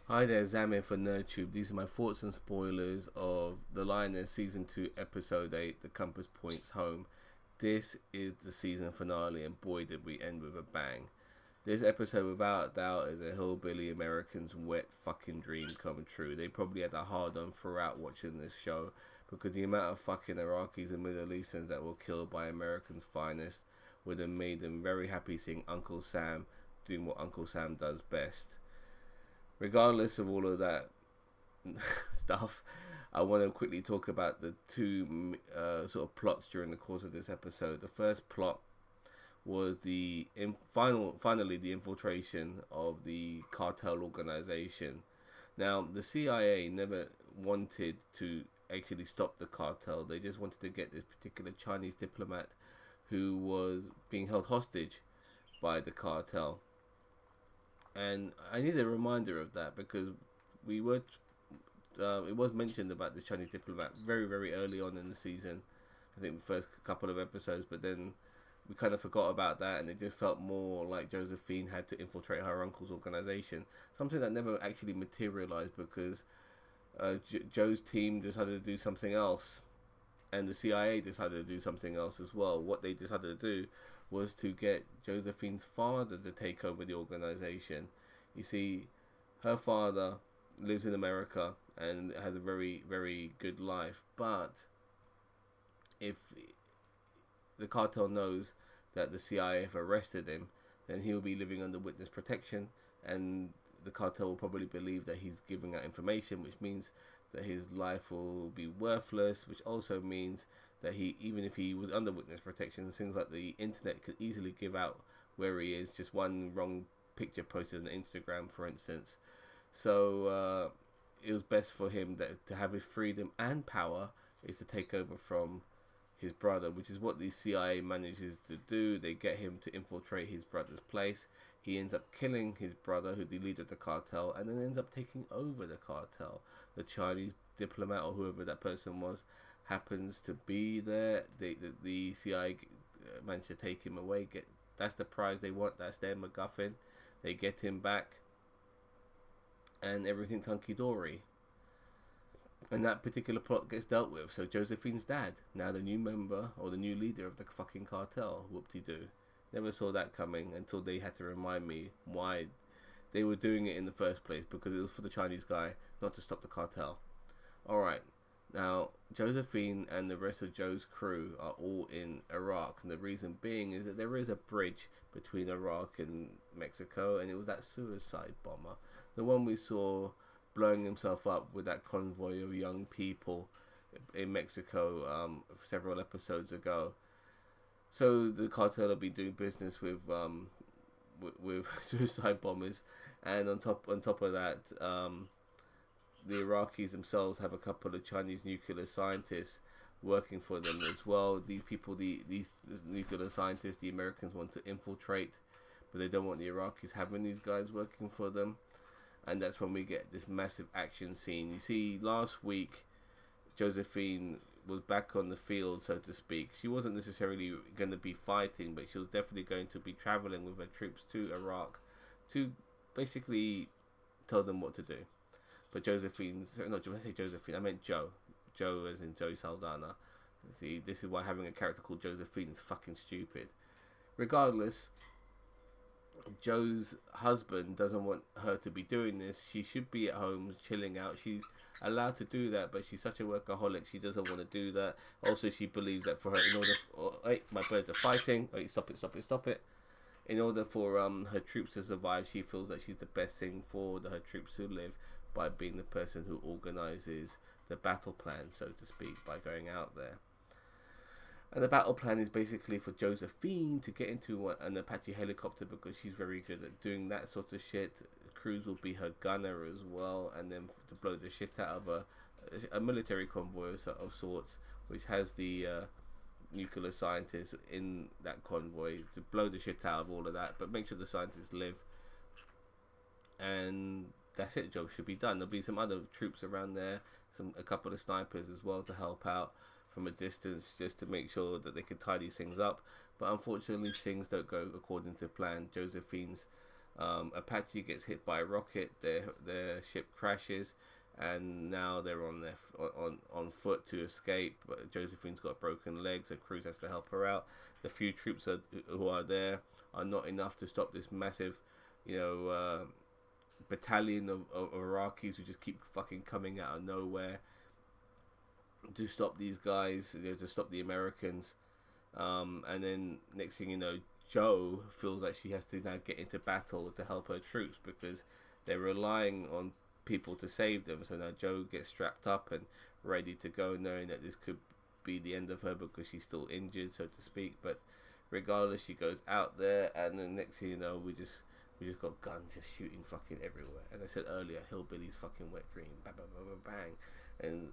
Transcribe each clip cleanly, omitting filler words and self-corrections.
Hi there, Zamin for NerdTube. These are my thoughts and spoilers of The Lioness Season 2, Episode 8, The Compass Points Home. This is the season finale, and boy, did we end with a bang. This episode, without a doubt, is a hillbilly American's wet fucking dream come true. They probably had a hard on throughout watching this show because the amount of fucking Iraqis and Middle Easterns that were killed by Americans' finest would have made them very happy seeing Uncle Sam doing what Uncle Sam does best. Regardless of all of that stuff, I want to quickly talk about the two sort of plots during the course of this episode. The first plot was finally the infiltration of the cartel organization. Now, the CIA never wanted to actually stop the cartel. They just wanted to get this particular Chinese diplomat who was being held hostage by the cartel. And I need a reminder of that because we were it was mentioned about the Chinese diplomat very, very early on in the season. I think the first couple of episodes, but then we kind of forgot about that, and it just felt more like Josephine had to infiltrate her uncle's organization. Something that never actually materialized because Joe's team decided to do something else, and the CIA decided to do something else as well. What they decided to do was to get Josephine's father to take over the organization. You see, her father lives in America and has a very, very good life, but if the cartel knows that the CIA have arrested him, then he will be living under witness protection, and the cartel will probably believe that he's giving out information, which means that his life will be worthless, which also means that he, even if he was under witness protection, things like the internet could easily give out where he is, just one wrong picture posted on Instagram, for instance. So it was best for him to have his freedom and power is to take over from his brother, which is what the CIA manages to do. They get him to infiltrate his brother's place. He ends up killing his brother, who's the leader of the cartel, and then ends up taking over the cartel. The Chinese diplomat or whoever that person was happens to be there. The CIA managed to take him away. That's the prize they want. That's their MacGuffin. They get him back, and everything's hunky dory. And that particular plot gets dealt with. So Josephine's dad, now the new member or the new leader of the fucking cartel, whoop-de-doo. Never saw that coming until they had to remind me why they were doing it in the first place, because it was for the Chinese guy, not to stop the cartel. Alright, now Josephine and the rest of Joe's crew are all in Iraq, and the reason being is that there is a bridge between Iraq and Mexico, and it was that suicide bomber, the one we saw blowing himself up with that convoy of young people in Mexico several episodes ago. So the cartel will be doing business with suicide bombers, and on top of that, the Iraqis themselves have a couple of Chinese nuclear scientists working for them as well. These people, these nuclear scientists, the Americans want to infiltrate, but they don't want the Iraqis having these guys working for them. And that's when we get this massive action scene. You see, last week, Josephine was back on the field, so to speak. She wasn't necessarily going to be fighting, but she was definitely going to be traveling with her troops to Iraq to basically tell them what to do. But Josephine, sorry, not I say Josephine, I meant Joe. Joe as in Joe Saldana. See, this is why having a character called Josephine is fucking stupid. Regardless, Joe's husband doesn't want her to be doing this. She should be at home chilling out. She's allowed to do that, but she's such a workaholic. She doesn't want to do that. Also, she believes that for her, in order, hey, my birds are fighting. Wait, stop it. In order for her troops to survive, she feels that she's the best thing for her troops to live by being the person who organizes the battle plan, so to speak, by going out there. And the battle plan is basically for Josephine to get into an Apache helicopter because she's very good at doing that sort of shit. Cruz will be her gunner as well, and then to blow the shit out of a military convoy of sorts, which has the nuclear scientists in that convoy to blow the shit out of all of that, but make sure the scientists live. And that's it. Job should be done. There'll be some other troops around there, a couple of snipers as well to help out from a distance, just to make sure that they can tie these things up. But unfortunately, things don't go according to plan. Josephine's Apache gets hit by a rocket. Their ship crashes, and now they're on foot to escape. But Josephine's got a broken leg, so Cruz has to help her out. The few troops who are there are not enough to stop this massive, battalion of Iraqis who just keep fucking coming out of nowhere to stop these guys, to stop the Americans. And then next thing you know, Joe feels like she has to now get into battle to help her troops because they're relying on people to save them. So now Joe gets strapped up and ready to go, knowing that this could be the end of her because she's still injured, so to speak. But regardless, she goes out there, and then next thing you know, we just got guns just shooting fucking everywhere. As I said earlier, Hillbilly's fucking wet dream, bang, bang, bang, bang, bang. And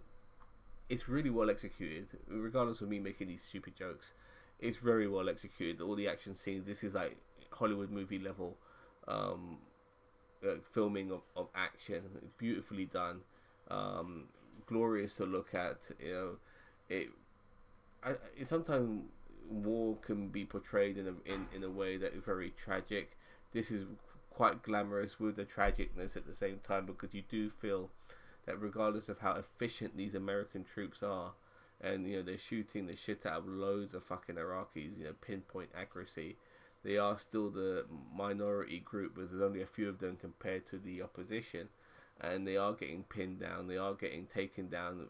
it's really well executed, regardless of me making these stupid jokes. It's very well executed. All the action scenes, this is like Hollywood movie level filming of action, beautifully done, glorious to look at. It sometimes war can be portrayed in a way that is very tragic. This is quite glamorous with the tragicness at the same time, because you do feel that regardless of how efficient these American troops are, and they're shooting the shit out of loads of fucking Iraqis, pinpoint accuracy, they are still the minority group, but there's only a few of them compared to the opposition, and they are getting pinned down, they are getting taken down.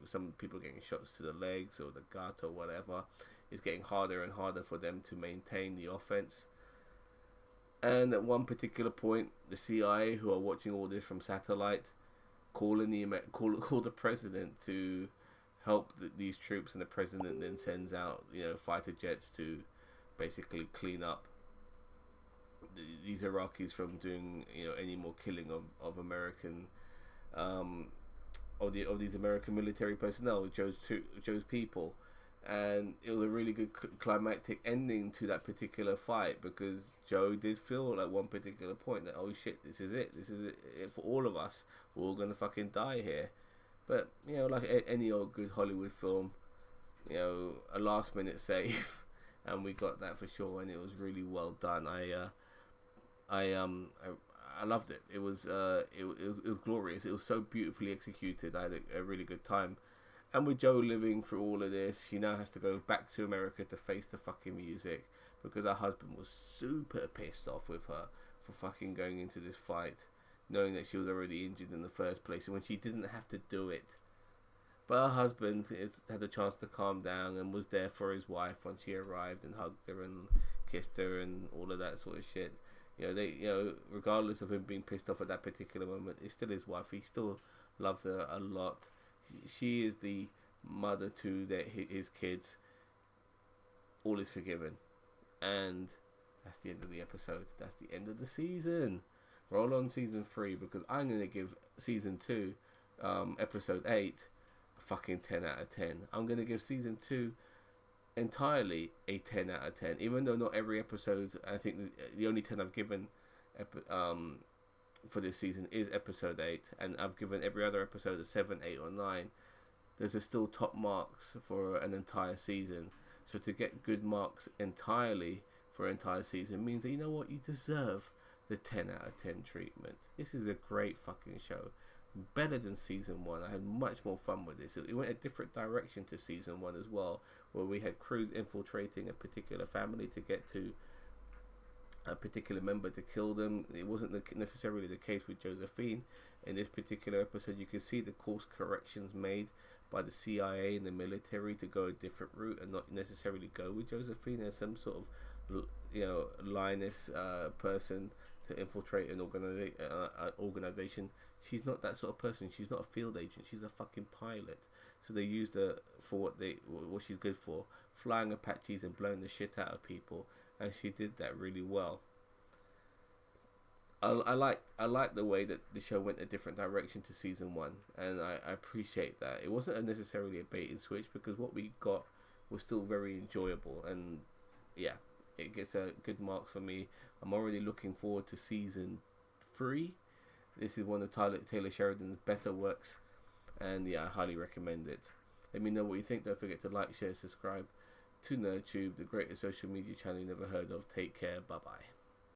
Some people are getting shots to the legs or the gut or whatever. It's getting harder and harder for them to maintain the offense. And at one particular point, the CIA, who are watching all this from satellite, call the president to help these troops, and the president then sends out fighter jets to basically clean up these Iraqis from doing any more killing of American of these American military personnel, Joe's people. And it was a really good climactic ending to that particular fight, because Joe did feel at one particular point that, oh shit, this is it for all of us, we're all gonna fucking die here. But like any old good Hollywood film, a last minute save, and we got that for sure, and it was really well done. I loved it. It was glorious. It was so beautifully executed. I had a really good time. And with Joe living through all of this, she now has to go back to America to face the fucking music, because her husband was super pissed off with her for fucking going into this fight, knowing that she was already injured in the first place, and when she didn't have to do it. But her husband had a chance to calm down and was there for his wife when she arrived, and hugged her and kissed her and all of that sort of shit. Regardless of him being pissed off at that particular moment, it's still his wife. He still loves her a lot. She is the mother to his kids. All is forgiven. And that's the end of the episode. That's the end of the season. Roll on season 3, because I'm going to give season 2, episode 8, a fucking 10 out of 10. I'm going to give season 2 entirely a 10 out of 10. Even though not every episode, I think the only 10 I've given for this season is episode 8, and I've given every other episode a 7, 8 or 9. There's still top marks for an entire season. So to get good marks entirely for an entire season means that, you know what, you deserve the 10 out of 10 treatment. This is a great fucking show. Better than season 1. I had much more fun with this. It went a different direction to season 1 as well, where we had Cruz infiltrating a particular family to get to a particular member to kill them. It wasn't necessarily the case with Josephine. In this particular episode, you can see the course corrections made by the CIA and the military to go a different route and not necessarily go with Josephine as some sort of lioness person to infiltrate an organization. She's not that sort of person. She's not a field agent. She's a fucking pilot. So they used her for what she's good for, flying Apaches and blowing the shit out of people, and she did that really well. I like the way that the show went a different direction to season 1, and I appreciate that. It wasn't necessarily a bait and switch, because what we got was still very enjoyable, and yeah, it gets a good mark for me. I'm already looking forward to season 3. This is one of Taylor Sheridan's better works, and yeah, I highly recommend it. Let me know what you think. Don't forget to like, share, subscribe to NerdTube, the greatest social media channel you never heard of. Take care. Bye bye.